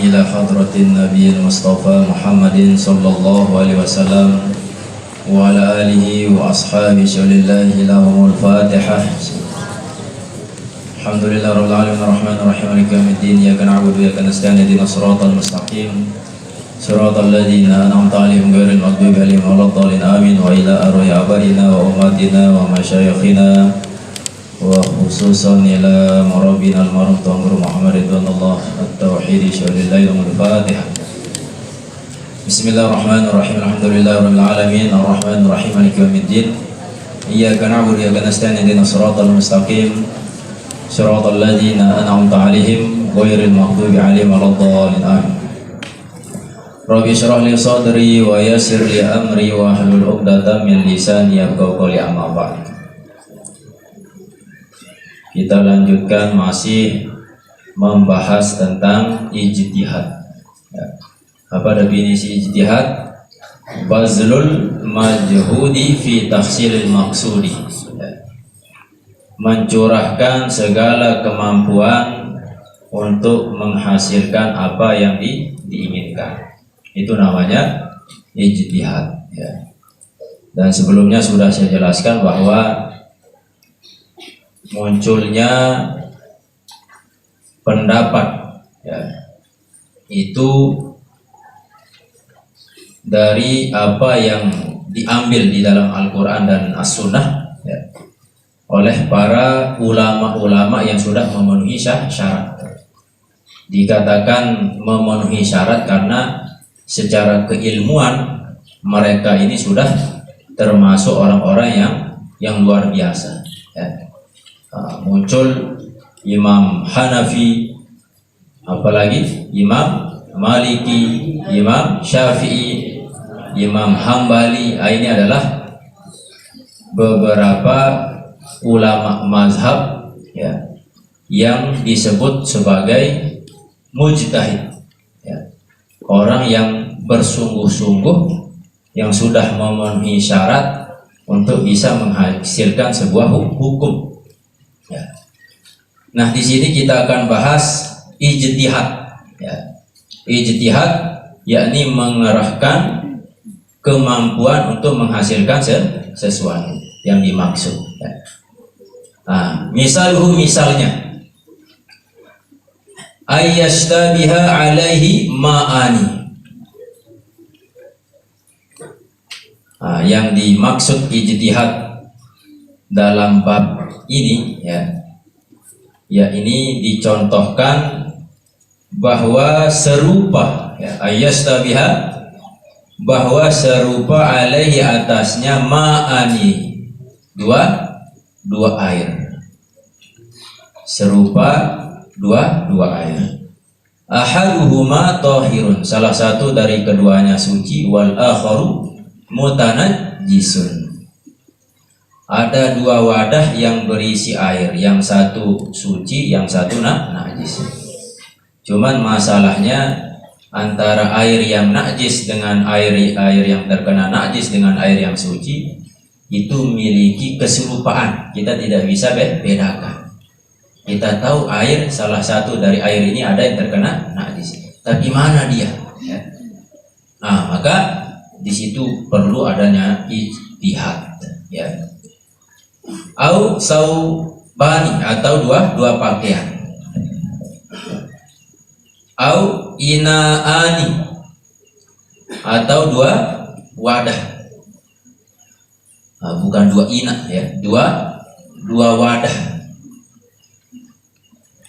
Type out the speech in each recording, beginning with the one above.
إلى حضرة النبي المصطفى محمد صلى الله عليه وسلم وعلى آله وأصحابه شهد الله لهم الفاتحة. الحمد لله رب العالمين الرحمن الرحيم مالك يوم الدين إياك نعبد وإياك نستعين اهدنا الصراط المستقيم صراط الذين أنعمت عليهم غير المغضوب عليهم ولا الضالين آمين. وإلى أرواح آبائنا وأمهاتنا ومشايخنا وخصوصا إلى مربينا المرحوم طاهر محمد رضوان الله التوحيد شهد الله لهم الفاتحة. بسم الله الرحمن الرحيم الحمد لله رب العالمين الرحمن الرحيم مالك يوم الدين إياك نعبد وإياك نستعين اهدنا الصراط المستقيم صراط الذين أنعمت عليهم غير المغضوب عليهم ولا الضالين آمين. Rabbi syrah li sadri wa yassir li amri wa hlul 'uqdatam min lisani yafqahu qawli amma ba'd. Kita lanjutkan masih membahas tentang ijtihad. Apa definisi ijtihad? Bazlul majhudi fi tahsilil maqsudi. Mencurahkan segala kemampuan untuk menghasilkan apa yang diinginkan. Itu namanya ijtihad ya. Dan sebelumnya sudah saya jelaskan bahwa munculnya pendapat ya, itu dari apa yang diambil di dalam Al-Quran dan As-Sunnah ya, oleh para ulama-ulama yang sudah memenuhi syarat. Dikatakan memenuhi syarat karena secara keilmuan mereka ini sudah termasuk orang-orang yang luar biasa ya. Muncul Imam Hanafi, apalagi Imam Maliki, Imam Syafi'i, Imam Hambali. Ini adalah beberapa ulama mazhab ya, yang disebut sebagai mujtahid ya. Orang yang bersungguh-sungguh, yang sudah memenuhi syarat untuk bisa menghasilkan sebuah hukum ya. Nah, di sini kita akan bahas ijtihad ya. Ijtihad yakni mengerahkan kemampuan untuk menghasilkan sesuatu yang dimaksud ya. Nah, misalnya ayyashtabiha alaihi ma'ani. Nah, yang dimaksud ijtihad dalam bab ini ya ini dicontohkan bahwa serupa ya, ayyashtabiha, bahwa serupa alaihi atasnya ma'ani, dua air, serupa dua air. Ahaduhuma tahirun, salah satu dari keduanya suci, wal akharu mutanajjisun. Ada dua wadah yang berisi air, yang satu suci, yang satu najis. Cuman masalahnya antara air yang najis dengan air yang terkena najis dengan air yang suci itu memiliki keserupaan. Kita tidak bisa bedakan. Kita tahu air, salah satu dari air ini ada yang terkena najis, tapi mana dia ya? Nah, maka di situ perlu adanya ijtihad ya. Au saubani, atau dua pakaian. Au inaani, atau dua wadah. Nah, bukan dua ina ya, dua wadah.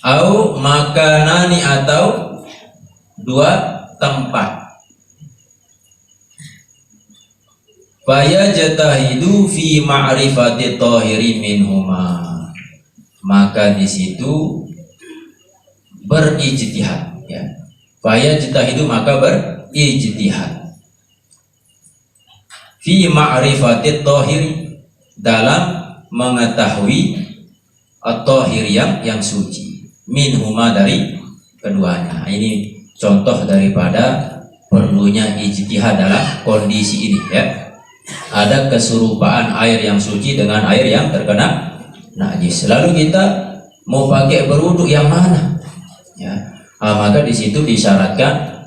Au makanani, atau dua tempat. Faya jatahidu fi ma'rifati tahiri minhuma. Maka di situ berijtihad ya. Faya jatahidu, maka berijtihad fi ma'rifati tahiri, dalam mengetahui at-tahir yang suci, minhuma, dari keduanya. Ini contoh daripada perlunya ijtihad dalam kondisi ini ya. Ada keserupaan air yang suci dengan air yang terkena najis. Lalu kita mau pakai berwudu yang mana? Ya, Maka di situ disyaratkan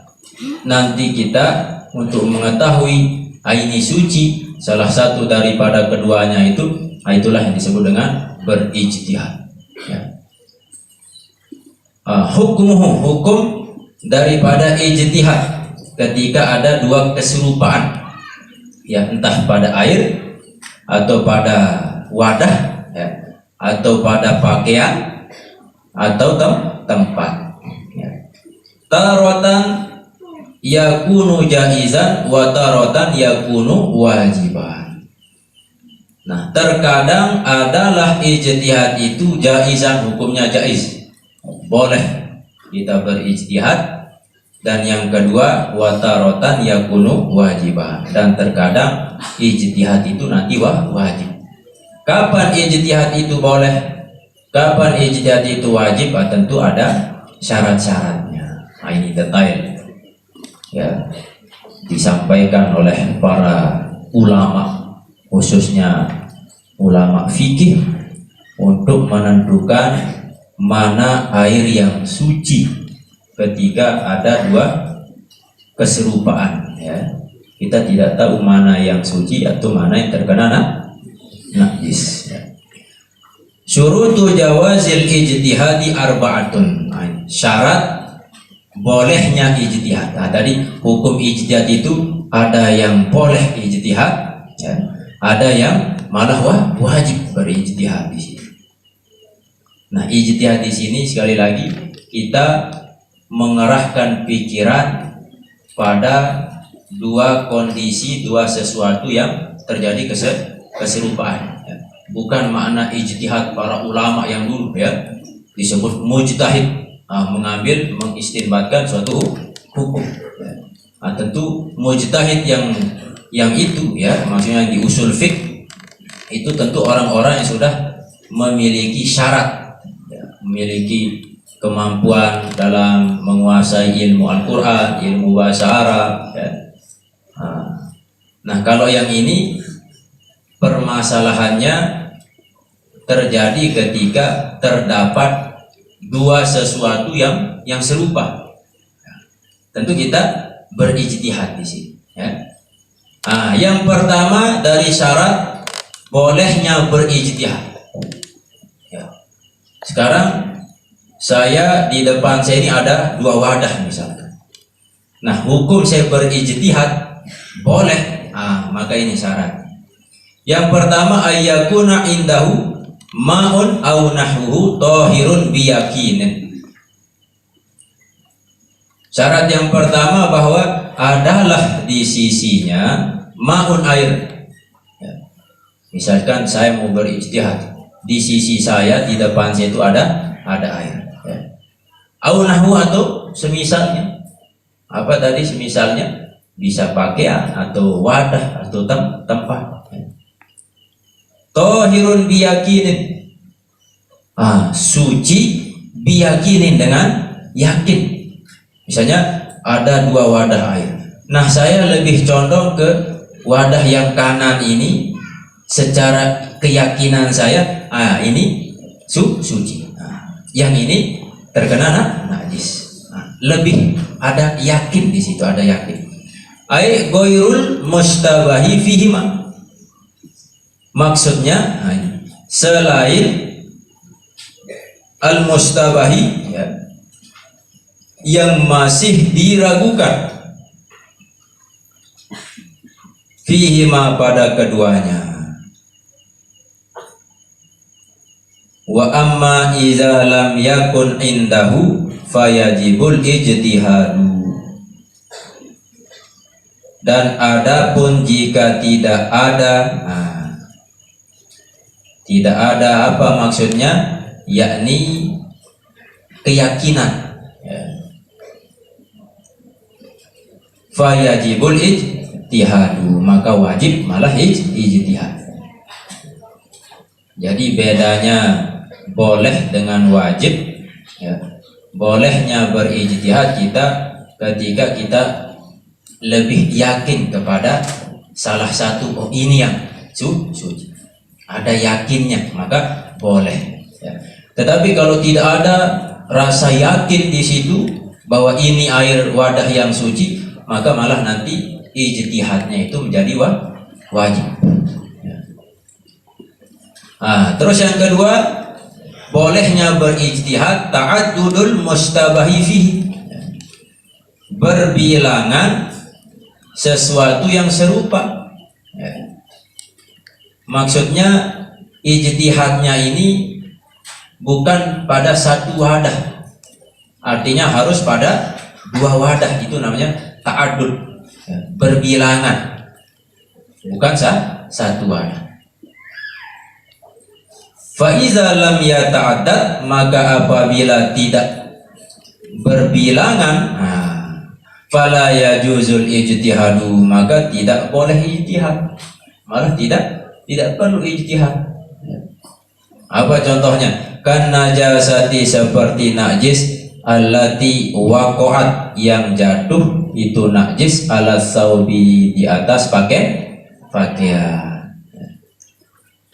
nanti kita untuk mengetahui ini suci, salah satu daripada keduanya itulah yang disebut dengan berijtihad. Ya. Hukum daripada ijtihad ketika ada dua keserupaan, ya, entah pada air atau pada wadah, ya, atau pada pakaian atau tempat. Ya. Taratan yakunu jaizan wa taratan yakunu wajiban. Nah, terkadang adalah ijtihad itu jaizan, hukumnya jaiz, boleh kita berijtihad. Dan yang kedua, wa taratan yakunu wajiban, dan terkadang ijtihad itu nanti wajib. Kapan ijtihad itu boleh, kapan ijtihad itu wajib? Tentu ada syarat-syaratnya. Nah, ini detail, ya, disampaikan oleh para ulama, khususnya ulama fikih, untuk menentukan mana air yang suci ketika ada dua keserupaan, ya. Kita tidak tahu mana yang suci atau mana yang terkena najis, ya. Syurutu jawazil ijtihadi arba'atun. Syarat bolehnya ijtihad. Nah, tadi hukum ijtihad itu ada yang boleh ijtihad, ya, ada yang malah wajib berijtihad di sini. Nah, ijtihad di sini sekali lagi kita mengerahkan pikiran pada dua kondisi, dua sesuatu yang terjadi keserupaan, ya. Bukan makna ijtihad para ulama yang dulu, ya, disebut mujtahid, mengambil, mengistinbatkan suatu hukum, ya. Tentu mujtahid yang itu, ya, maksudnya di usul fiqh itu tentu orang-orang yang sudah memiliki syarat, ya, memiliki kemampuan dalam menguasai ilmu Al-Quran, ilmu bahasa Arab, ya. Nah, kalau yang ini permasalahannya terjadi ketika terdapat dua sesuatu yang serupa. Tentu kita berijtihad di sini, ya. Yang pertama dari syarat bolehnya berijtihad, ya. Sekarang saya di depan saya ini ada dua wadah misalkan. Nah, hukum saya berijtihad boleh. Maka ini syarat. Yang pertama, ayyakuna indahu ma'un aw nahwuhu tahirun biyaqinin. Syarat yang pertama bahwa adalah di sisinya ma'un, air, ya. Misalkan saya mau berijtihad, di sisi saya, di depan saya itu ada air, ya. Au nahwu atau semisalnya. Apa tadi semisalnya? Bisa pakaian atau wadah atau tempat, ya. Tahirun biyaqinin, suci biyaqinin, dengan yakin. Misalnya ada dua wadah air. Nah, saya lebih condong ke wadah yang kanan ini secara keyakinan saya, ini suci. Yang ini terkena najis. Lebih ada yakin di situ, ada yakin. Ai ghairul mustabahi fihima. Maksudnya selain al-mustabahi, ya, yang masih diragukan fihima pada keduanya. Wa amma idza lam yakun indahu fayajibul ijtihadu. Dan adapun jika tidak ada, tidak ada apa maksudnya? Yakni keyakinan, ya. Fayajibul ijtihadu, maka wajib malah ijtihad. Jadi bedanya boleh dengan wajib, ya. Bolehnya berijtihad kita ketika kita lebih yakin kepada salah satu, ini yang suci, ada yakinnya, maka boleh, ya. Tetapi kalau tidak ada rasa yakin di situ, bahwa ini air wadah yang suci, maka malah nanti ijtihadnya itu menjadi wajib. Terus yang kedua, bolehnya berijtihad ta'addudul mustabahi fihi, berbilangan sesuatu yang serupa. Maksudnya ijtihadnya ini bukan pada satu wadah, artinya harus pada dua wadah, itu namanya ta'addud, berbilangan, bukan satu wadah. Fa'iza lam yata'addad, maka apabila tidak berbilangan, fala yajuzul ijtihadu, maka tidak boleh ijtihad, malah tidak perlu ijtihad. Apa contohnya? Kan najasati, seperti najis, allati waqa'at, yang jatuh itu najis, ala saubi, di atas pakaian.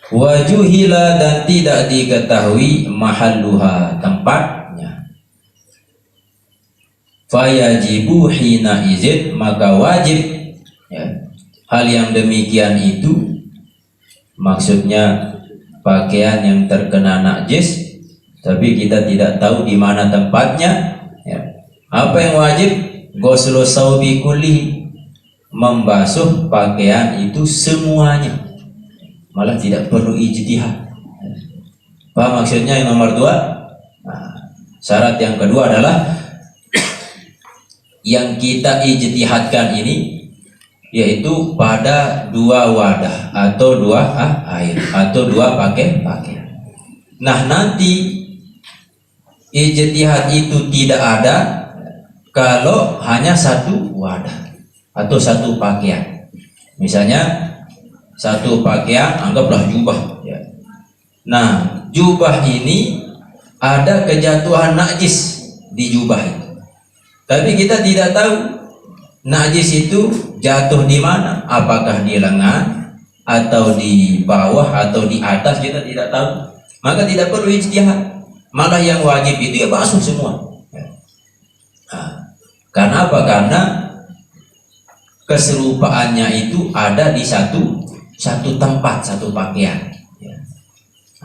Wajuhila, dan tidak diketahui mahalluha, tempatnya. Fayajibu hina izin, maka wajib, hal yang demikian itu, maksudnya pakaian yang terkena najis tapi kita tidak tahu di mana tempatnya, apa yang wajib? Ghuslu saubi kullihi, membasuh pakaian itu semuanya, malah tidak perlu ijtihad. Paham maksudnya yang nomor 2? Syarat yang kedua adalah yang kita ijtihadkan ini yaitu pada dua wadah atau dua air atau dua pakaian. Nah, nanti ijtihad itu tidak ada kalau hanya satu wadah atau satu pakaian. Misalnya satu pakaian, anggaplah jubah, Nah, jubah ini ada kejatuhan najis di jubah itu, tapi kita tidak tahu najis itu jatuh di mana, apakah di lengan atau di bawah atau di atas, kita tidak tahu. Maka tidak perlu ijtihad, malah yang wajib itu ya basuh semua. Karena apa? Karena keserupaannya itu ada di satu tempat, satu pakaian.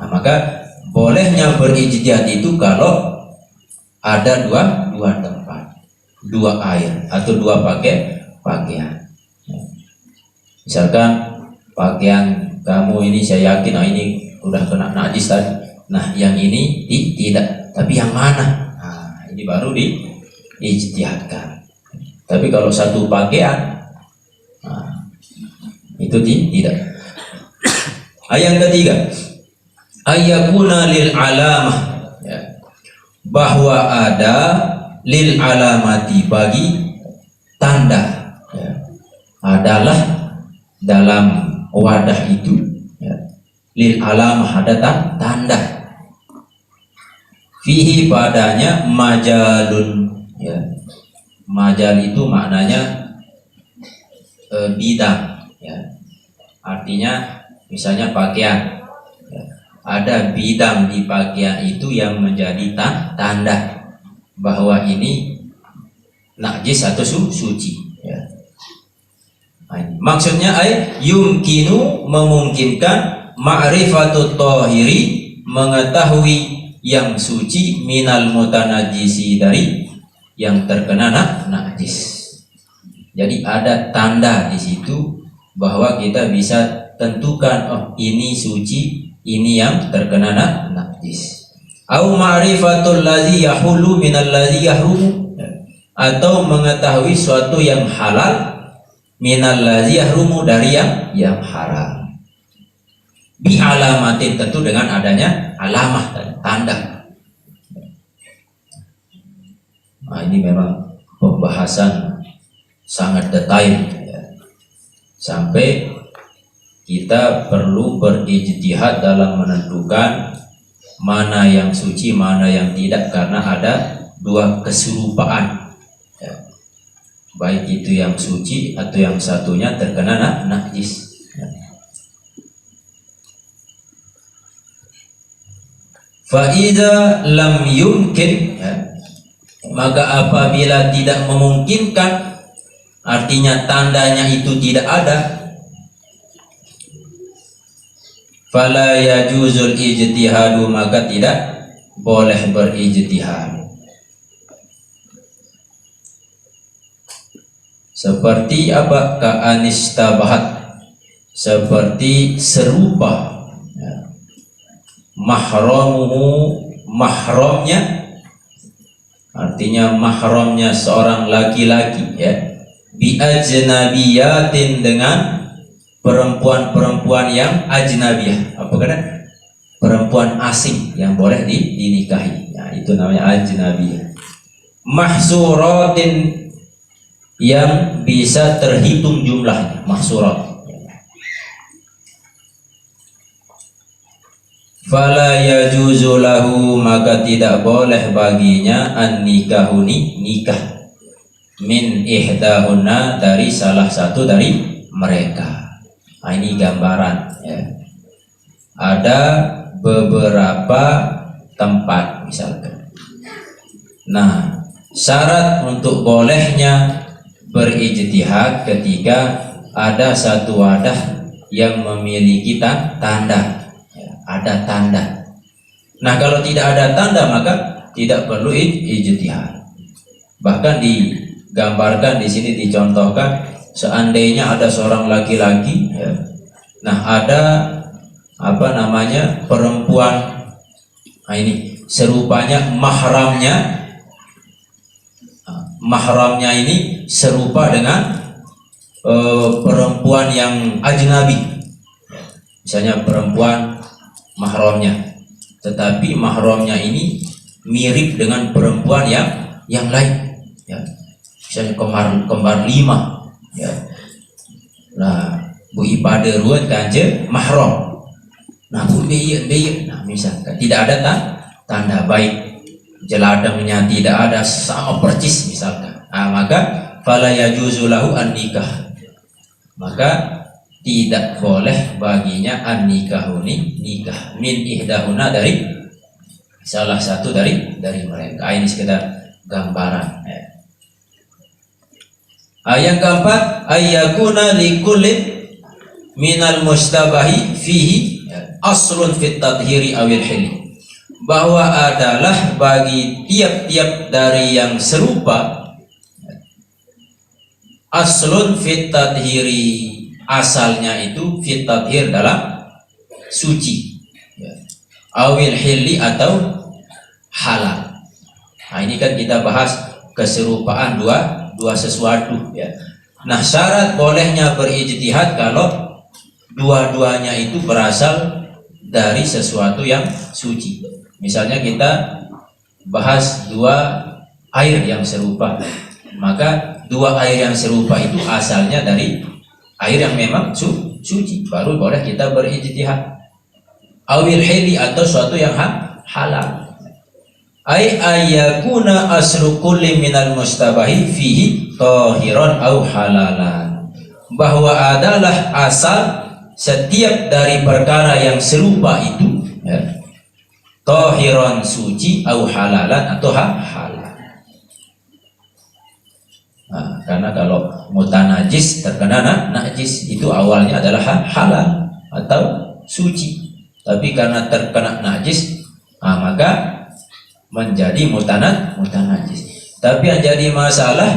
Maka bolehnya berijtihad itu kalau ada dua tempat, dua air atau dua pakaian. Misalkan pakaian kamu ini, saya yakin ini udah kena najis tadi. Nah, yang ini tidak, tapi yang mana? Ini baru diijtihadkan. Tapi kalau satu pakaian, itu tidak. Yang ketiga, ayyakuna lil alamah, bahwa ada lil alamati, bagi tanda, adalah dalam wadah itu, lil alamah, ada tanda, fihi, padanya, majalun, majal itu maknanya bidang, artinya misalnya pakaian, ada bidang di pakaian itu yang menjadi tanda bahwa ini najis atau suci. Maksudnya yumkinu, memungkinkan, ma'rifatut thahiri, mengetahui yang suci, minal mutanajjisi, dari yang terkena najis. Jadi ada tanda di situ bahwa kita bisa tentukan, oh ini suci, ini yang terkena najis. Au ma'rifatul ladzi yahulu minal ladzi yahrumu, atau mengetahui suatu yang halal, minal ladzi yahrumu, dari yang haram. Bi alamatin, tentu dengan adanya alamah dan tanda. Nah, ini memang pembahasan sangat detail, sampai kita perlu berijtihad dalam menentukan mana yang suci, mana yang tidak, karena ada dua keserupaan, baik itu yang suci atau yang satunya terkena najis. Fa'idha lam yumkin, Maka apabila tidak memungkinkan, artinya tandanya itu tidak ada, fala yajuzul ijtihadu, maka tidak boleh berijtihad. Seperti apa? Ka'anistabahat, seperti serupa, ya. Mahramuhu, mahramnya, artinya mahramnya seorang laki-laki, ya, bi ajnabiyatin, dengan perempuan-perempuan yang ajnabiyah. Apa kata? Perempuan asing yang boleh dinikahi. Ya, itu namanya ajnabiyah. Mahsuratin, yang bisa terhitung jumlahnya, mahsurat. Fala yajuzu lahu, maka tidak boleh baginya an nikahuni, nikah, min ihdahunna, dari salah satu dari mereka. Nah, ini gambaran, ya. Ada beberapa tempat misalkan. Nah, syarat untuk bolehnya berijtihad ketika ada satu wadah yang memiliki tanda, ya, ada tanda. Nah, kalau tidak ada tanda maka tidak perlu ijtihad. Bahkan digambarkan di sini, dicontohkan, seandainya ada seorang laki-laki, ya, nah ada perempuan, nah ini serupanya mahramnya ini serupa dengan perempuan yang ajnabi, misalnya perempuan mahramnya, tetapi mahramnya ini mirip dengan perempuan yang lain, ya, misalnya kembar lima, ya. Nah, bu ipada ruat kanje mahram, nah bu beyek, nah misalkan tidak ada tanda, baik jeladangnya tidak ada, sama percis misalkan, nah, maka fala yajuzu lahu an nikah, maka tidak boleh baginya an nikahuni, nikah, min ihdahuna, dari salah satu dari mereka. Ini sekedar gambaran, ya. Yang keempat, ayyakuna likullin minal mustabahi fihi aslun fit tadhiri awil hilli, bahwa adalah bagi tiap-tiap dari yang serupa aslun fit tadhiri, asalnya itu fit tadhir, dalam suci, ya. Awil hilli, atau halal. Nah, ini kan kita bahas keserupaan dua sesuatu, ya. Nah, syarat bolehnya berijtihad kalau dua-duanya itu berasal dari sesuatu yang suci. Misalnya kita bahas dua air yang serupa, maka dua air yang serupa itu asalnya dari air yang memang suci, baru boleh kita berijtihad. Awil hili, atau suatu yang halal. Ayyakuna aslu kulli minal mustabahi fihi tahiran au halalan, bahwa adalah asal setiap dari perkara yang serupa itu, ya, tahiran, suci, au halalan, atau halal. Nah, karena kalau mutanajis, terkena najis, itu awalnya adalah halal atau suci, tapi karena terkena najis, nah, maka menjadi mutanajis. Tapi yang jadi masalah,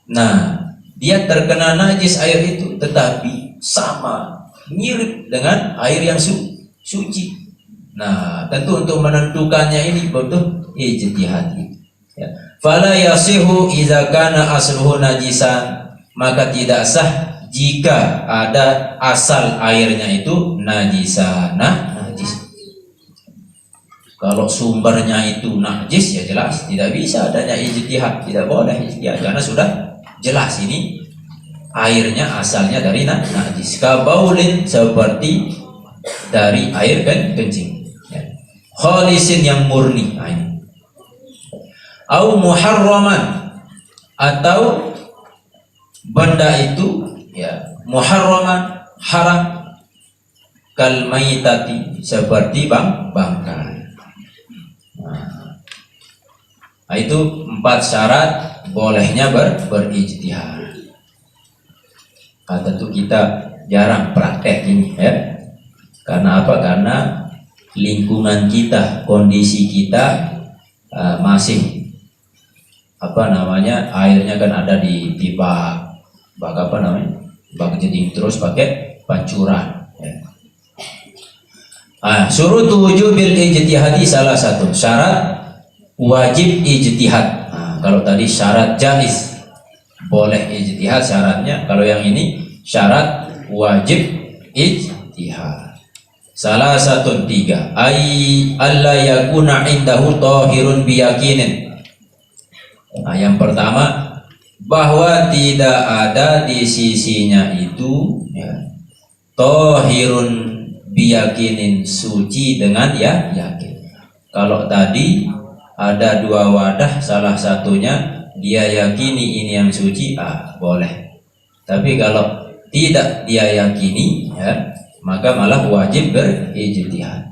nah, dia terkena najis air itu, tetapi sama mirip dengan air yang suci. Nah, tentu untuk menentukannya ini butuh ijtihad, ya. Fala yasihu idza kana asluhu najisan, maka tidak sah jika ada asal airnya itu najis. Kalau sumbernya itu najis, ya jelas tidak bisa adanya ijtihad, tidak boleh ijtihad, karena sudah jelas ini airnya asalnya dari najis. Kabaulin, seperti dari air kencing, ya. Khalisin, yang murni, au muharraman, atau benda itu, ya, muharraman, haram, kal maitati, seperti bangkai. Nah, itu 4 syarat bolehnya berijtihad. Tentu kita jarang praktek ini ya. Karena apa? Karena lingkungan kita, kondisi kita masih airnya kan ada di bak jeding terus pakai pancuran ya. Surut wujubil ijtihadi salah satu syarat wajib ijtihad. Kalau tadi syarat jaiz boleh ijtihad syaratnya, kalau yang ini syarat wajib ijtihad. Salah satu 3 alla yakuna indahu tahirun biyakinin. Yang pertama bahwa tidak ada di sisinya itu ya, tahirun biyakinin suci dengan ya yakin. Kalau tadi ada 2 wadah, salah satunya dia yakini ini yang suci, boleh. Tapi kalau tidak dia yakini ya, maka malah wajib berijtihad.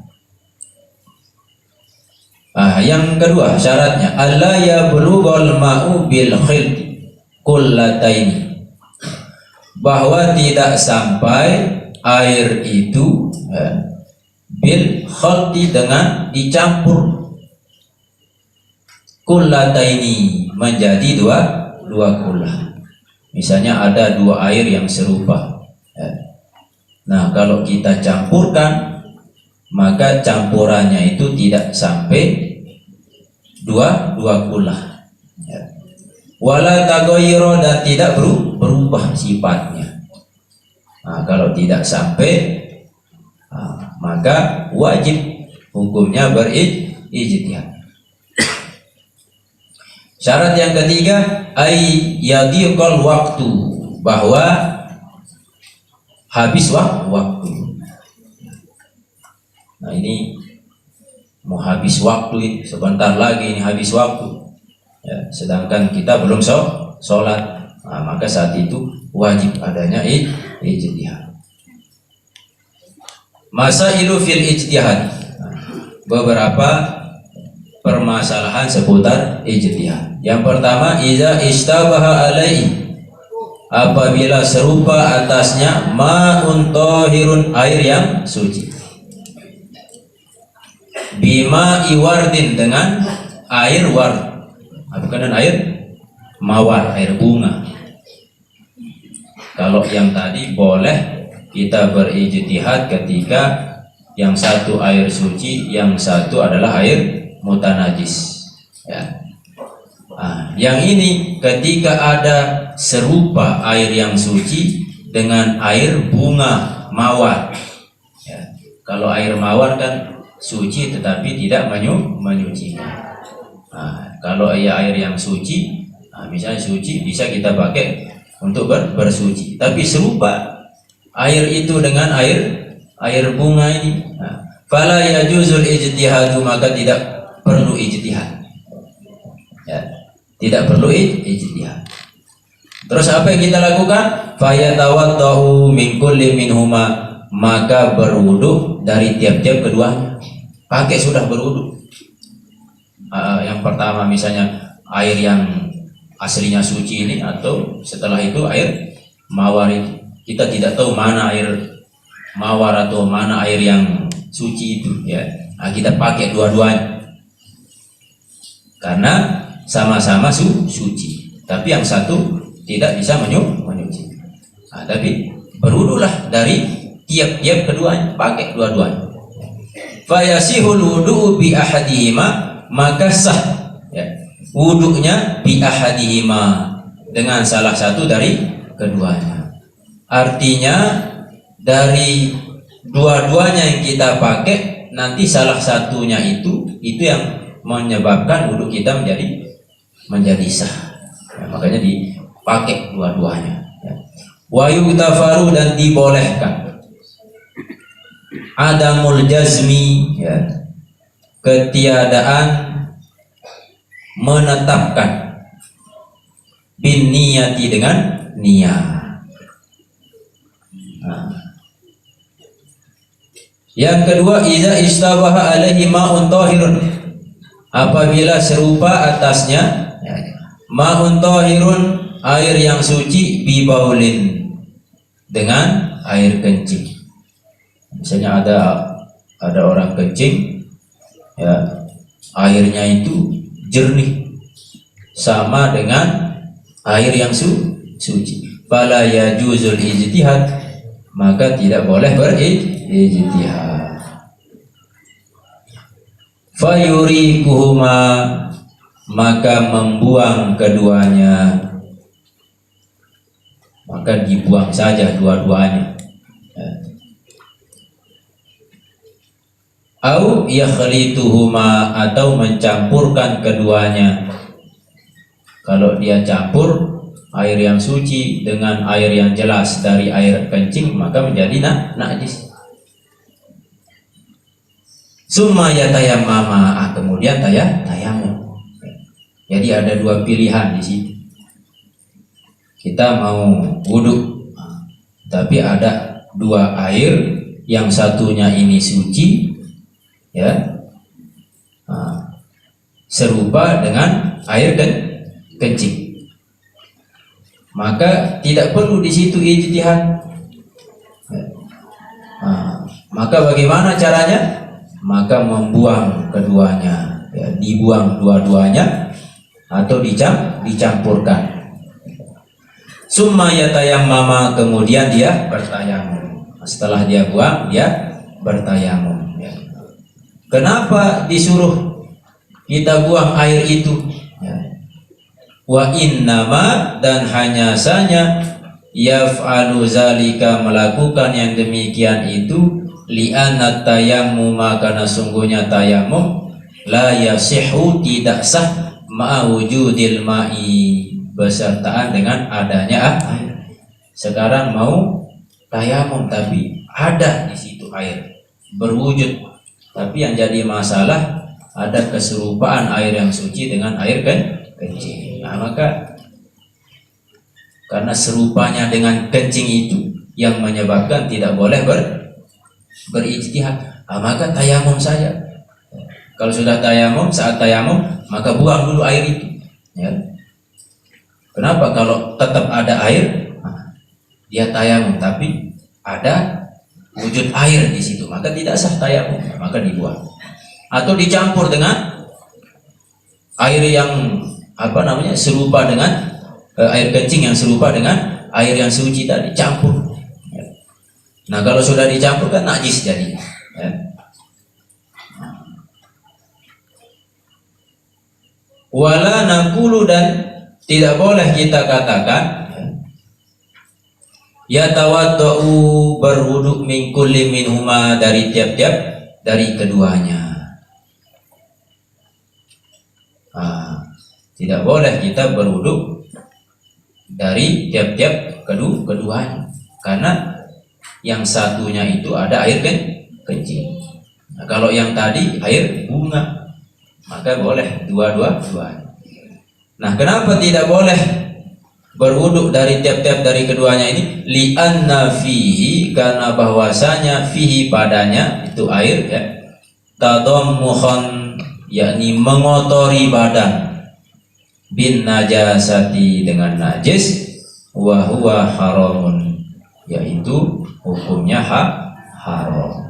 Yang kedua syaratnya alla yablughal ma'u bil khilti kullataini, bahwa tidak sampai air itu bil khilti dengan dicampur kullataini menjadi dua kullah. Misalnya ada 2 air yang serupa ya. Nah, kalau kita campurkan, maka campurannya itu tidak sampai dua kullah ya. Wala taghayyara, dan tidak berubah sifatnya. Kalau tidak sampai, maka wajib hukumnya berijtihad. Syarat yang ketiga ay yadhiqal waktu, bahwa habis waktu. Nah, ini mau habis waktu ini, sebentar lagi ini habis waktu ya, sedangkan kita belum sholat, maka saat itu wajib adanya ijtihad. Masailu fil ijtihad, beberapa permasalahan seputar ijtihad. Yang pertama, iza istabaha alaihi, apabila serupa atasnya ma'un tahirun, air yang suci, bima iwardin, dengan air ward, bukan air mawar, air bunga. Kalau yang tadi boleh kita berijtihad ketika yang satu air suci, yang satu adalah air mutanajis ya. Yang ini ketika ada serupa air yang suci dengan air bunga mawar ya. Kalau air mawar kan suci tetapi tidak menyuci. Kalau air yang suci, misalnya suci bisa kita pakai untuk bersuci. Tapi serupa air itu dengan air bunga ini, fala yajuzul ijtihadu, maka tidak perlu ijtihad ya, tidak perlu ijtihad. Terus apa yang kita lakukan? Fayatawaddahu min kulli minhuma, maka berwudu dari tiap-tiap keduanya. Pakai sudah berwudu. Yang pertama misalnya air yang aslinya suci ini, atau setelah itu air mawar itu. Kita tidak tahu mana air mawar atau mana air yang suci itu ya. Kita pakai dua-duanya karena sama-sama suci, tapi yang satu tidak bisa menyuci. Tapi berwudulah dari tiap-tiap keduanya, pakai dua-duanya. Fayasihul wudu'u bi ahadihima, maka sah ya, wudu'nya bi ahadihima, dengan salah satu dari keduanya. Artinya dari dua-duanya yang kita pakai, nanti salah satunya itu yang menyebabkan wudhu kita menjadi sah ya, makanya dipakai dua-duanya ya. Wa yugtafaru, dan dibolehkan adamul jazmi ya, ketiadaan menetapkan bin niyati, dengan niat. Yang kedua, iza istabaha alaihi ma'un tahirun, apabila serupa atasnya ya, Ma'un tahirun, air yang suci, bibaulin, dengan air kencing. Misalnya ada orang kencing, ya, airnya itu jernih sama dengan air yang suci. Fala yajuzul ijtihad, maka tidak boleh berijtihad. Fayurikuhuma, maka membuang keduanya, maka dibuang saja dua-duanya. Au yakhlituhuma, atau mencampurkan keduanya. Kalau dia campur air yang suci dengan air yang jelas dari air kencing, maka menjadi najis. Summa yatayammama, kemudian tayamum. Jadi ada dua pilihan di situ. Kita mau wudhu, tapi ada dua air, yang satunya ini suci, ya, serupa dengan air kencing, maka tidak perlu di situ ijtihad. Maka bagaimana caranya? Maka membuang keduanya, ya, dibuang dua-duanya atau dicampurkan. Summa yatayammama, kemudian dia bertayamum. Setelah dia buang, dia bertayamum, ya. Kenapa disuruh kita buang air itu? Ya. Wa innama, dan hanya saja, yaf'alu zalika, melakukan yang demikian itu, li'anna tayammuma, karena sungguhnya tayamum, la yasihu, tidak sah, ma'wujudil ma'i, besertaan dengan adanya air. Sekarang mau tayamum tapi ada di situ air berwujud, tapi yang jadi masalah ada keserupaan air yang suci dengan air kencing. Nah, maka karena serupanya dengan kencing itu yang menyebabkan tidak boleh berijtihad, maka tayamum saja. Kalau sudah tayamum, saat tayamum, maka buang dulu air itu, ya. Kenapa? Kalau tetap ada air, dia tayamum tapi ada wujud air di situ, maka tidak sah tayamum, maka dibuang. Atau dicampur dengan air yang serupa dengan air kencing yang serupa dengan air yang suci tadi, campur. Nah, kalau sudah dicampur kan najis jadi, ya. Wala naqulu, dan tidak boleh kita katakan, ya tawaddu, berwudu, min kulli minhuma, dari tiap-tiap dari keduanya. Tidak boleh kita berwudu dari tiap-tiap keduanya, karena yang satunya itu ada air kencing. Nah, kalau yang tadi air bunga, maka boleh dua-duanya. Nah, kenapa tidak boleh berwudu dari tiap-tiap dari keduanya ini? Li'anna fihi, karena bahwasanya fihi, padanya itu air, ya, tadammuhan, yakni mengotori badan, bin najasati, dengan najis, wa huwa haramun, yaitu hukumnya haram.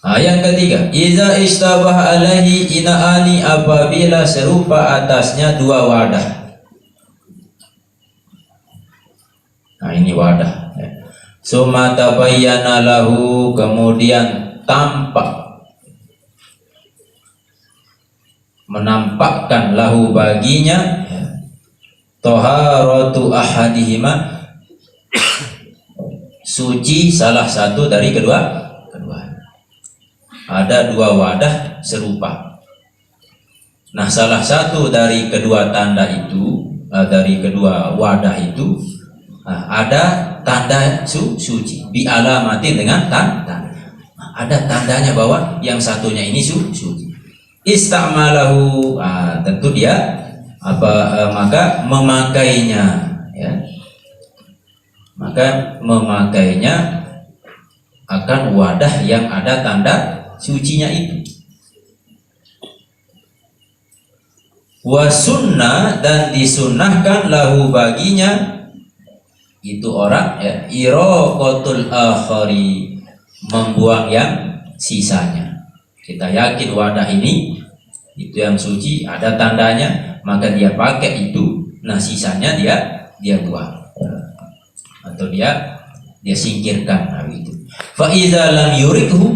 Yang ketiga, iza istabah alaihi ina'ani, apabila serupa atasnya dua wadah. Nah, ini wadah, ya. Summa tabayyana lahu, kemudian menampakkan lahu, baginya, ya, toharatu ahadihima, suci salah satu dari kedua. Ada dua wadah serupa. Nah, salah satu dari kedua tanda itu, dari kedua wadah itu, ada tanda suci, bi alamati, dengan tanda. Ada tandanya bahwa yang satunya ini suci. Istamalahu, tentu dia maka memakainya, ya. Maka memakainya akan wadah yang ada tanda sucinya itu. Wa sunnah, dan disunnahkan lahu baginya itu orang ya, iraqatul akhari, membuang yang sisanya. Kita yakin wadah ini itu yang suci, ada tandanya, maka dia pakai itu, nah sisanya dia buang atau dia singkirkan. Nah, itu. Fa idza lam yurikhu,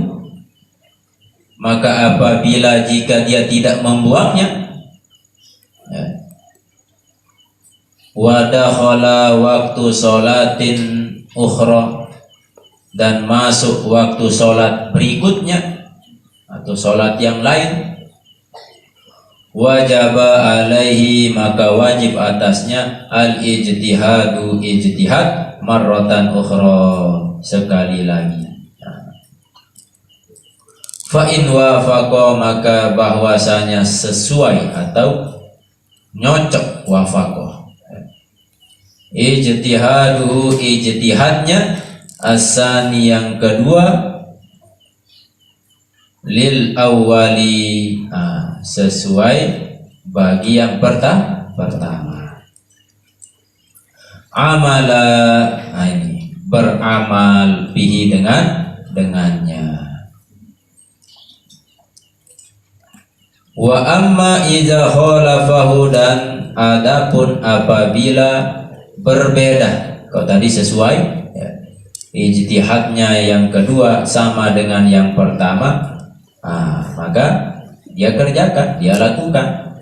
maka apabila jika dia tidak membuangnya, ya, wa dakhala waktu sholatin ukhra, dan masuk waktu sholat berikutnya atau sholat yang lain, wajaba alaihi, maka wajib atasnya al ijtihadu, ijtihad, marratan ukhra, sekali lagi. Fa in wafaqa, maka bahwasanya sesuai atau nyocok, wafaqa ijtihadu, ijtihadnya, asani yang kedua, lil awwali, sesuai bagi yang pertama. Amala, ini beramal bihi, dengannya. Wa amma idza khalafahu, dan adapun apabila berbeda, kalau tadi sesuai ya, ijtihadnya yang kedua sama dengan yang pertama, maka dia kerjakan, dia lakukan.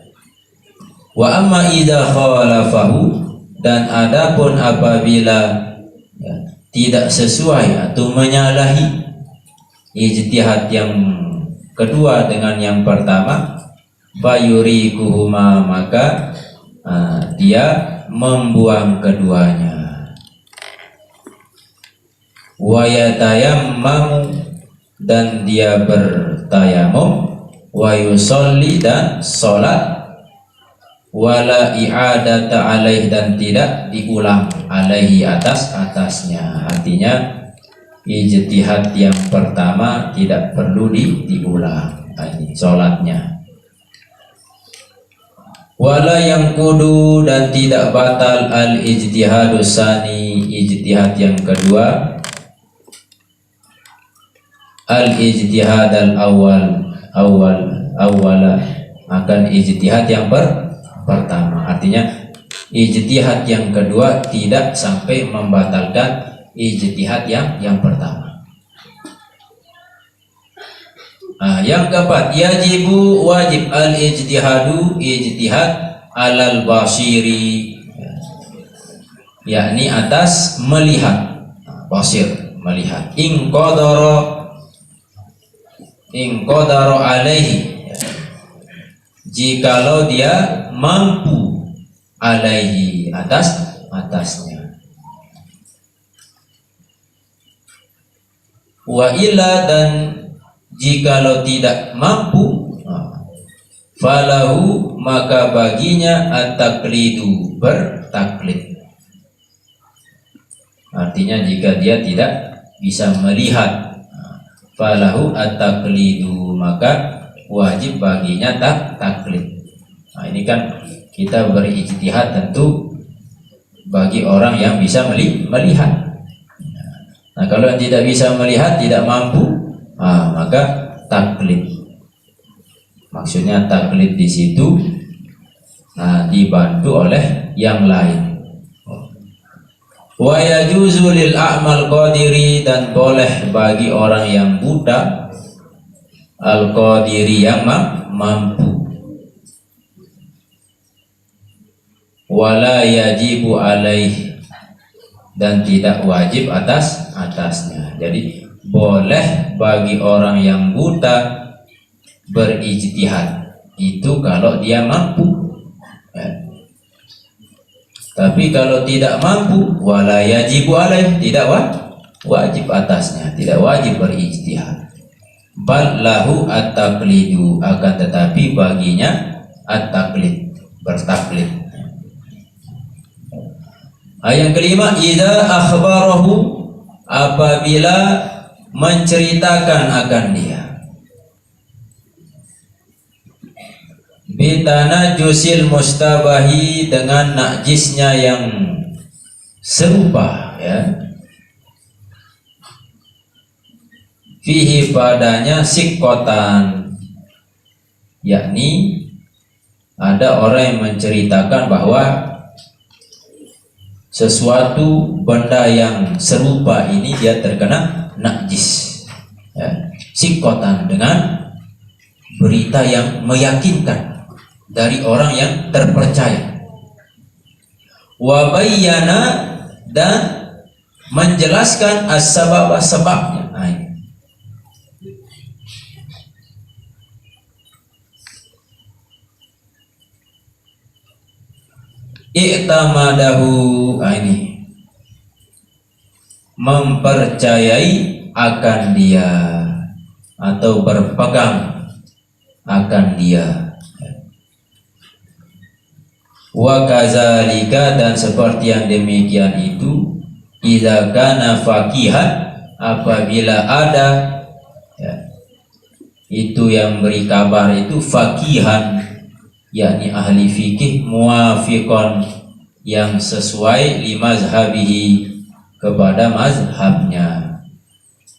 Wa amma idza khalafahu, dan adapun apabila ya, tidak sesuai atau menyalahi ijtihad yang kedua dengan yang pertama, fayurikuhuma, maka dia membuang keduanya. Wa yatayammamu, dan dia bertayamum, wa yusolli, dan sholat, wala i'adata alaih, dan tidak diulang, alaihi, atasnya. Artinya ijtihad yang pertama tidak perlu diulang, sholatnya. Wala yang kudu, dan tidak batal al ijtihadus sani, ijtihad yang kedua, al ijtihad al awwala, akan ijtihad yang pertama. Artinya ijtihad yang kedua tidak sampai membatalkan ijtihad yang pertama. Yang keempat, yajibu, wajib al ijtihadu, ijtihad alal basiri, yakni atas melihat, basir, melihat, in qadara alaihi, jikalau dia mampu, alaihi, atasnya. Wa illa, dan jikalau tidak mampu, falahu, maka baginya at-taqlidu, bertaklid. Artinya jika dia tidak bisa melihat, falahu at-taqlidu, maka wajib baginya taklid. Ini kan kita berijtihad tentu bagi orang yang bisa melihat. Nah, kalau yang tidak bisa melihat, tidak mampu, maka taklid. Maksudnya taklid di situ dibantu oleh yang lain. Wa yajuzu lil a'mal qadiri, dan boleh bagi orang yang buta, al qadiri, yang mampu. Wala yajibu alaih, dan tidak wajib atasnya. Jadi boleh bagi orang yang buta berijtihad itu kalau dia mampu, ya. Tapi kalau tidak mampu, wala yajibu alaih, tidak wajib atasnya, tidak wajib berijtihad. Bal lahu at-taqlidu, akan tetapi baginya at-taqlid, bertaklid. Yang kelima, idza akhbarahu, apabila menceritakan akan dia, Bitanajusil mustabahi, dengan najisnya yang serupa, ya. Fihi, padanya sikotan, yakni ada orang yang menceritakan bahwa sesuatu benda yang serupa ini dia terkena najis, ya. Sikotan, dengan berita yang meyakinkan dari orang yang terpercaya. Wabayyana, dan menjelaskan as-sabab, sebabnya. Nah, ini. I'tamadahu, ini mempercayai akan dia atau berpegang akan dia. Wa kadzalika, dan seperti yang demikian itu, idza kana faqihan, apabila ada, ya, itu yang beri kabar itu faqihan, yakni ahli fikih, muwafiqon, yang sesuai limazhabihi, kepada mazhabnya.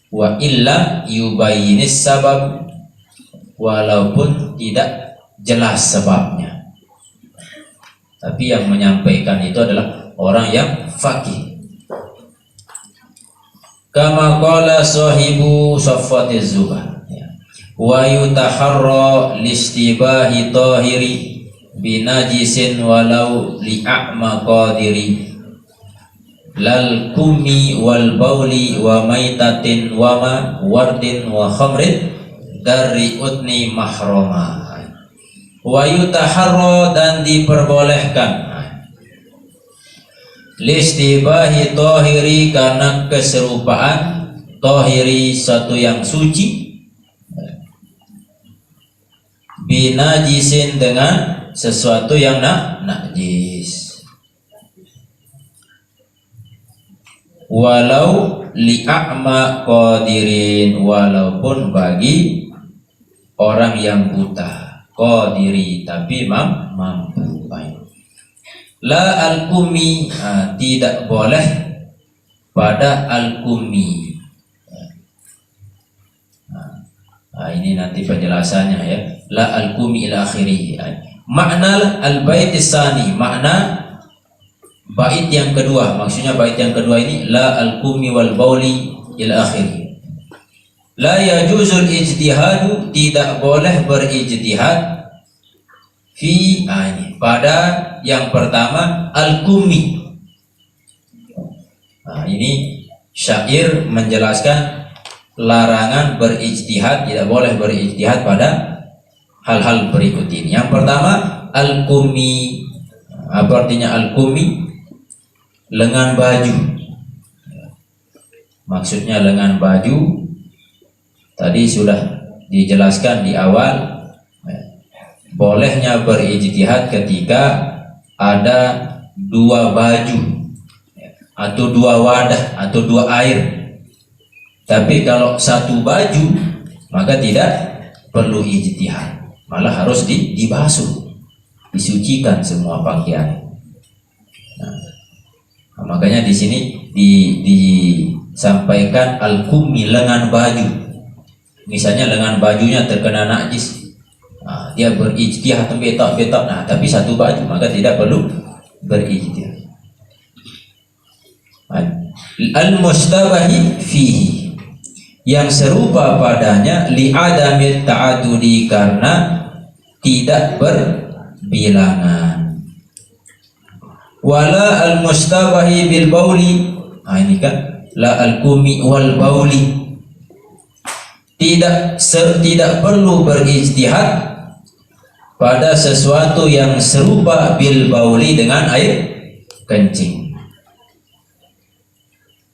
Wa illa yubayyinis sabab, walaupun tidak jelas sebabnya, tapi yang menyampaikan itu adalah orang yang faqih. Kama qala sahibu Saffatiz Zuhad, wa yutaharra listibahi tahiri binajisin walau li'a'ma qadiri lal kumi wal bauli wa maitatin wa ma wardin wa khamrin dari utni mahroma. Wa yutaharra, dan diperbolehkan, listibahi tahiri, karena keserupaan tahiri, satu yang suci, binajisin, dengan sesuatu yang najis, walau li'a'ma qadirin, walaupun bagi orang yang buta, qadiri, tapi mampu. La al-kumi, tidak boleh pada al-kumi. Ini nanti penjelasannya, ya. La al-kumi ila akhirih. Makna al-bait tsani, makna bait yang kedua, maksudnya bait yang kedua ini la al-kumi wal bauli ila akhirih. La yajuzul ijtihadu, tidak boleh berijtihad fi, ini pada yang pertama al-kumi. Ini syair menjelaskan larangan berijtihad, tidak boleh berijtihad pada hal-hal berikut ini. Yang pertama al-kumi, apa artinya al-kumi? Lengan baju. Maksudnya lengan baju tadi sudah dijelaskan di awal, bolehnya berijtihad ketika ada dua baju atau dua wadah atau dua air. Tapi kalau satu baju maka tidak perlu ijtihad, malah harus dibasuh, disucikan semua pakaian. Makanya di sini disampaikan al-kumi, lengan baju. Misalnya lengan bajunya terkena najis, dia berijtihad betok-betok, tapi satu baju maka tidak perlu berijtihad. Al-mustabahi fihi, yang serupa padanya, li'adamit ta'adudi, karena tidak berbilangan. Wala al-mustabahi bil bauli, ini kan la al-kumi wal bauli, tidak perlu berijtihad pada sesuatu yang serupa bil bauli, dengan air kencing.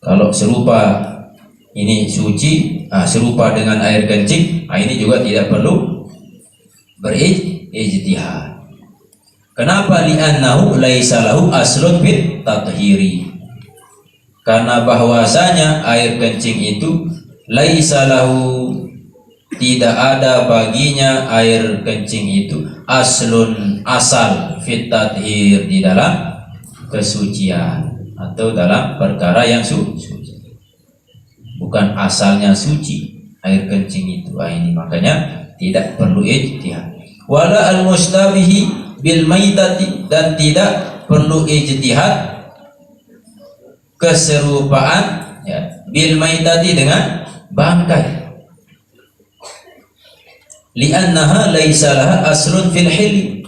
Kalau serupa ini suci, serupa dengan air kencing, ini juga tidak perlu berijtihad. Kenapa? Li'annahu laisa lahu aslun fit tathhiri, karena bahwasanya air kencing itu laisa lahu, tidak ada baginya air kencing itu aslun asal fit tathir di dalam kesucian atau dalam perkara yang suci, bukan asalnya suci air kencing itu. Ini makanya tidak perlu ijtihad. Wala al mustabihi bil maitati, dan tidak perlu ijtihad keserupaan ya bil maitati dengan bangkai, li'annaha laisa laha aslun fil hilli,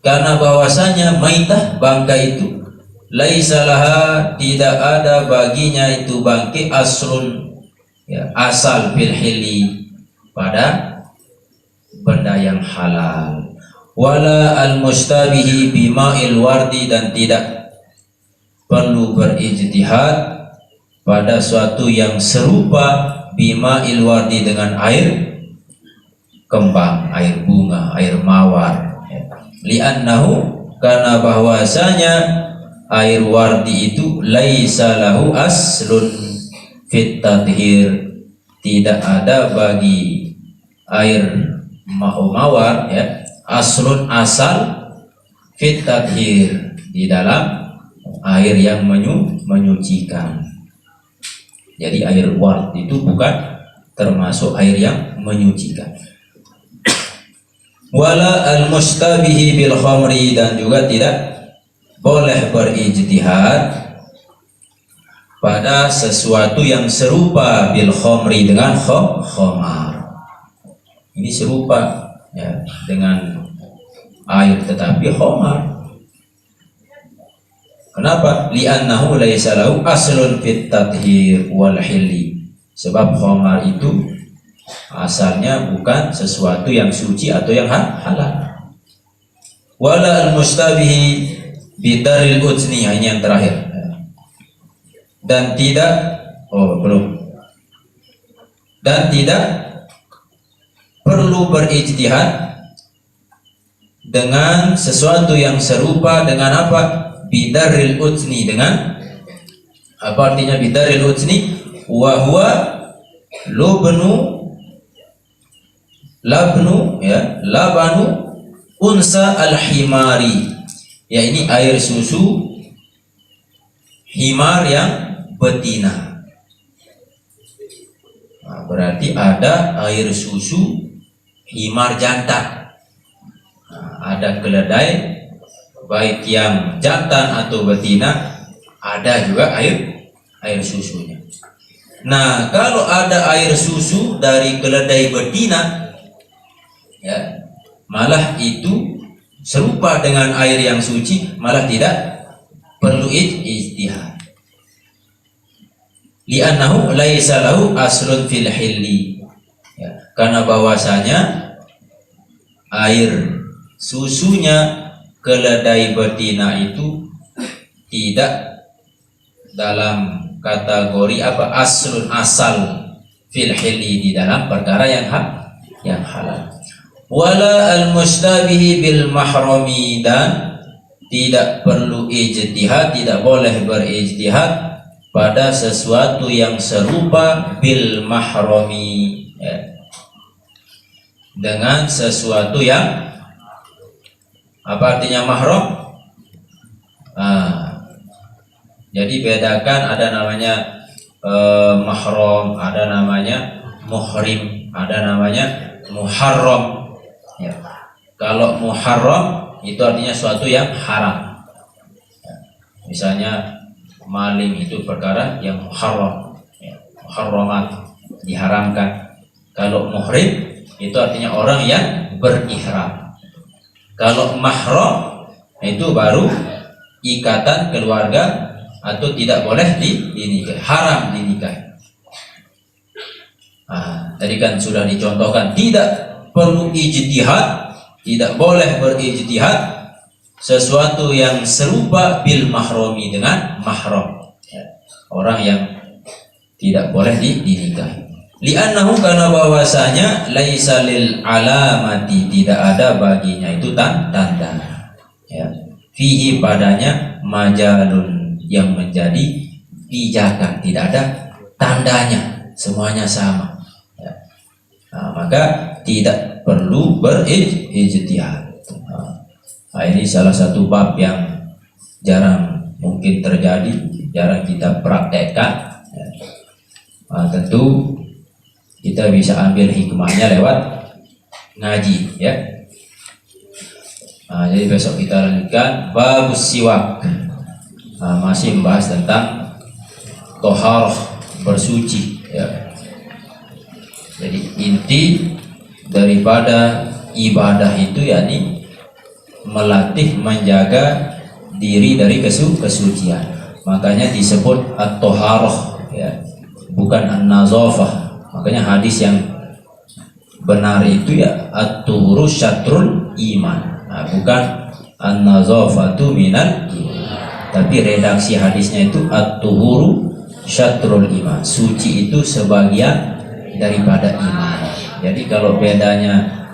karena bahwasanya maitah bangkai itu laisa laha tidak ada baginya itu bangkai aslun ya asal fil hilli pada benda yang halal. Wala al mustabihi bima'il wardi, dan tidak perlu berijtihad pada suatu yang serupa bima'il wardi dengan air kembang, air bunga, air mawar. Li'annahu, karena bahwasanya air wardi itu laisa lahu aslun fit tathir, tidak ada bagi air mawar ya aslun asal fit tathir di dalam air yang menyucikan. Jadi air ward itu bukan termasuk air yang menyucikan. Wala al mustabihi bil khamri, dan juga tidak boleh berijtihad pada sesuatu yang serupa bil khamri dengan khamar. Ini serupa ya dengan air tetapi khamar. Kenapa? Li'annahu laisa lahu aslun fit tathir wal hilli, sebab khamar itu asalnya bukan sesuatu yang suci atau yang halal. Wala al mustabihi bidaril uzni, ini yang terakhir. Dan tidak perlu berijtihad dengan sesuatu yang serupa dengan apa? Bidaril uzni, dengan apa artinya bidaril uzni? Wa huwa labanu unsa al-himari, ya ini air susu himar yang betina. Nah, berarti ada air susu himar jantan. Nah, ada keledai baik yang jantan atau betina, ada juga air susunya. Nah, kalau ada air susu dari keledai betina ya, malah itu serupa dengan air yang suci, malah tidak perlu ijtihad. Li'annahu laisa lahu aslun fil hilli, ya, karena bahwasanya air susunya keledai betina itu tidak dalam kategori apa aslun asal fil hilli di dalam perkara yang halal. Wala al mustabihi bil mahrami, dan tidak perlu ijtihad, tidak boleh berijtihad pada sesuatu yang serupa bil mahrami ya, dengan sesuatu yang apa artinya mahram? Jadi bedakan, ada namanya mahram, ada namanya muhrim, ada namanya muharram. Ya. Kalau muharram itu artinya sesuatu yang haram. Ya. Misalnya maling itu perkara yang muharram, ya. Muharramat, diharamkan. Kalau muhrim itu artinya orang yang berihram. Kalau mahram itu baru ikatan keluarga atau tidak boleh dinikahi, haram dinikahi. Tadi kan sudah dicontohkan, tidak perlu ijtihad, tidak boleh berijtihad sesuatu yang serupa bil mahrami dengan mahram, ya, orang yang tidak boleh dinikahi. Li'annahu, karena bahwasanya laisa lil alamati, tidak ada baginya itu tanda ya, fihi padanya majalun, yang menjadi pijakan, tidak ada tandanya, semuanya sama ya. Maka tidak perlu berijtihad. Ini salah satu bab yang jarang mungkin terjadi, jarang kita praktekkan. Tentu kita bisa ambil hikmahnya lewat ngaji, ya. Jadi besok kita lanjutkan babus siwak. Masih membahas tentang toharah, bersuci, ya. Jadi inti daripada ibadah itu yakni melatih menjaga diri dari kesucian. Makanya disebut at-toharah, ya, bukan an-nazafah. Makanya hadis yang benar itu ya at-tuhuru syatrul iman. Bukan an-nazafatu minal iman. Tapi redaksi hadisnya itu at-tuhuru syatrul iman. Suci itu sebagian daripada iman. Jadi kalau bedanya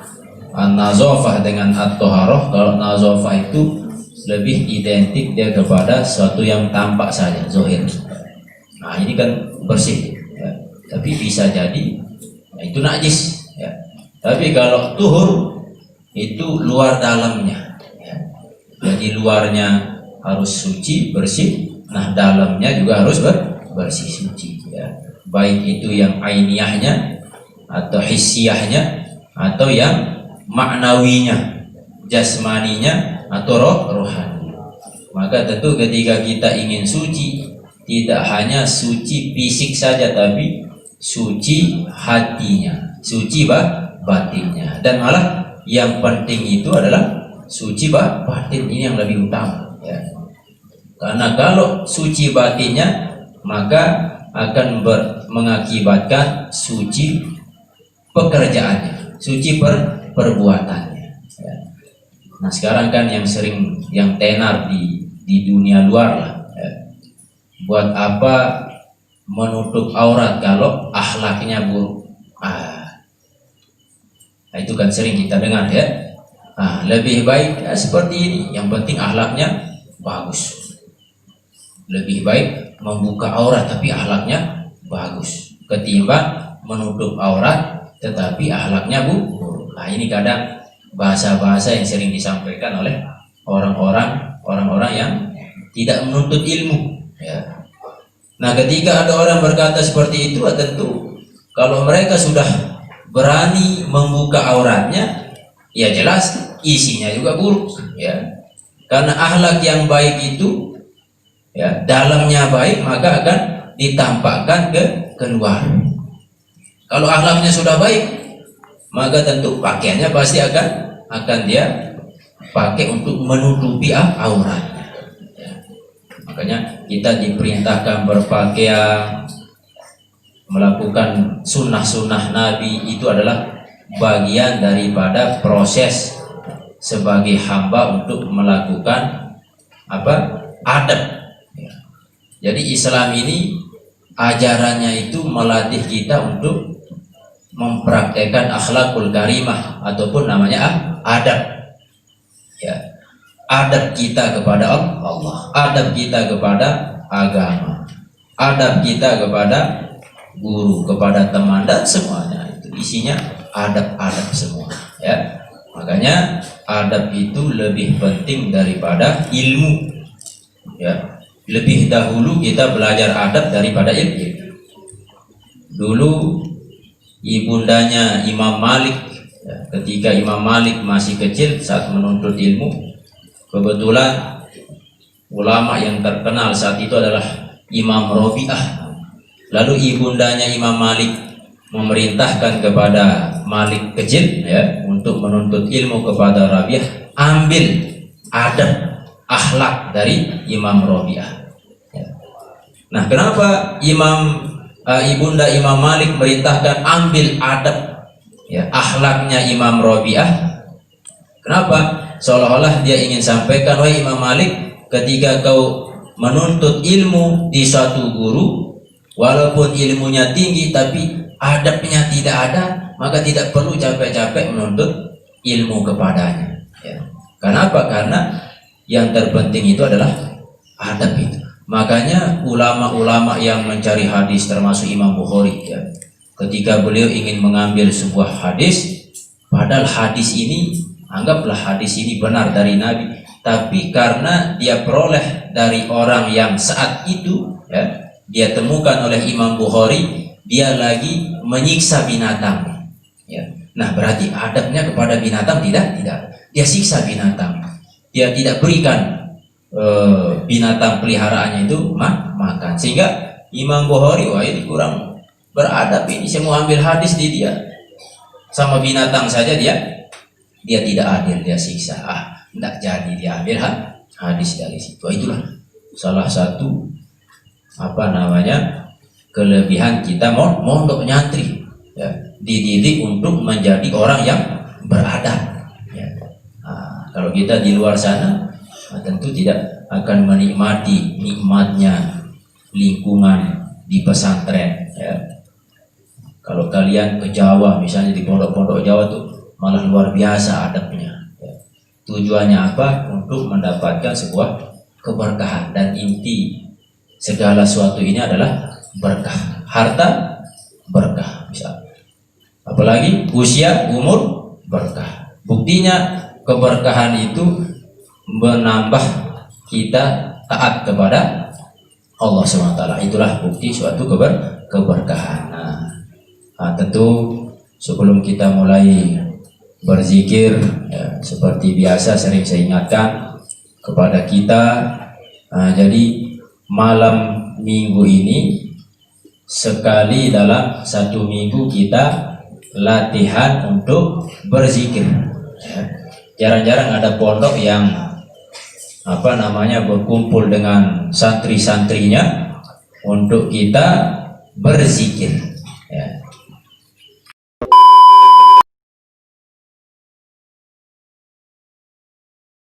an-nazafah dengan at-toharah, kalau nazafah itu lebih identik dia kepada sesuatu yang tampak saja, zahir. Ini kan bersih, ya. Tapi bisa jadi itu najis, ya. Tapi kalau tuhur itu luar dalamnya, ya. Jadi luarnya harus suci, bersih. Nah dalamnya juga harus bersih, suci, ya. Baik itu yang ainiyahnya atau hissiyahnya, atau yang maknawinya, jasmaninya, atau rohani. Maka tentu ketika kita ingin suci, tidak hanya suci fisik saja, tapi suci hatinya, suci batinnya, dan malah yang penting itu adalah suci batin. Ini yang lebih utama, ya. Karena kalau suci batinnya, maka akan mengakibatkan suci pekerjaannya, suci perbuatannya, ya. Nah sekarang kan yang tenar di dunia luar lah, ya. Buat apa menutup aurat kalau akhlaknya buruk? Itu kan sering kita dengar, ya. Lebih baik ya, seperti ini, yang penting akhlaknya bagus. Lebih baik membuka aurat tapi akhlaknya bagus, ketimbang menutup aurat tetapi akhlaknya buruk. Ini kadang bahasa-bahasa yang sering disampaikan oleh orang-orang yang tidak menuntut ilmu, ya. Nah ketika ada orang berkata seperti itu, tentu kalau mereka sudah berani membuka auratnya, ya jelas isinya juga buruk, ya. Karena akhlak yang baik itu, ya, dalamnya baik, maka akan ditampakkan keluar. Kalau akhlaknya sudah baik, maka tentu pakaiannya pasti akan dia pakai untuk menutupi auratnya, ya. Makanya kita diperintahkan berpakaian, melakukan sunnah-sunnah Nabi, itu adalah bagian daripada proses sebagai hamba untuk melakukan adab. Jadi Islam ini ajarannya itu melatih kita untuk mempraktekkan akhlakul karimah, ataupun namanya adab, ya. Adab kita kepada Allah, adab kita kepada agama, adab kita kepada guru, kepada teman, dan semuanya itu isinya adab-adab semua, ya. Makanya adab itu lebih penting daripada ilmu, ya. Lebih dahulu kita belajar adab daripada ilmu. Dulu ibundanya Imam Malik, ya, ketika Imam Malik masih kecil saat menuntut ilmu, kebetulan ulama yang terkenal saat itu adalah Imam Rabi'ah. Lalu ibundanya Imam Malik memerintahkan kepada Malik kecil, ya, untuk menuntut ilmu kepada Rabi'ah, ambil adab akhlak dari Imam Rabi'ah, ya. Nah kenapa ibunda Imam Malik merintahkan ambil adab, ya, akhlaknya Imam Rabi'ah? Kenapa? Seolah-olah dia ingin sampaikan, wahai Imam Malik, ketika kau menuntut ilmu di suatu guru, walaupun ilmunya tinggi tapi adabnya tidak ada, maka tidak perlu capek-capek menuntut ilmu kepadanya, ya. Kenapa? Karena yang terpenting itu adalah adab itu. Makanya ulama-ulama yang mencari hadis, termasuk Imam Bukhari, ya, ketika beliau ingin mengambil sebuah hadis, padahal hadis ini, anggaplah hadis ini benar dari Nabi, tapi karena dia peroleh dari orang yang saat itu, ya, dia temukan oleh Imam Bukhari, dia lagi menyiksa binatang, ya. Nah, berarti adabnya kepada binatang tidak, dia siksa binatang, dia tidak berikan binatang peliharaannya itu makan, sehingga Imam Bukhari, wah ini kurang beradab ini, saya mau ambil hadis di dia, sama binatang saja dia tidak adil, dia siksa, tidak jadi dia ambil hadis dari situ. Itulah salah satu kelebihan kita mondok nyantri, ya, dididik untuk menjadi orang yang beradab, ya. Kalau kita di luar sana tentu tidak akan menikmati nikmatnya lingkungan di pesantren, ya. Kalau kalian ke Jawa, misalnya di pondok-pondok Jawa tuh malah luar biasa adabnya, ya. Tujuannya apa? Untuk mendapatkan sebuah keberkahan, dan inti segala sesuatu ini adalah berkah. Harta berkah, bisa. Apalagi usia, umur berkah. Buktinya keberkahan itu menambah kita taat kepada Allah SWT. Itulah bukti suatu keberkahan. Tentu sebelum kita mulai berzikir, ya, seperti biasa sering saya ingatkan kepada kita, jadi malam minggu ini sekali dalam satu minggu kita latihan untuk berzikir, ya. Jarang-jarang ada pondok yang berkumpul dengan santri-santrinya untuk kita berzikir, ya.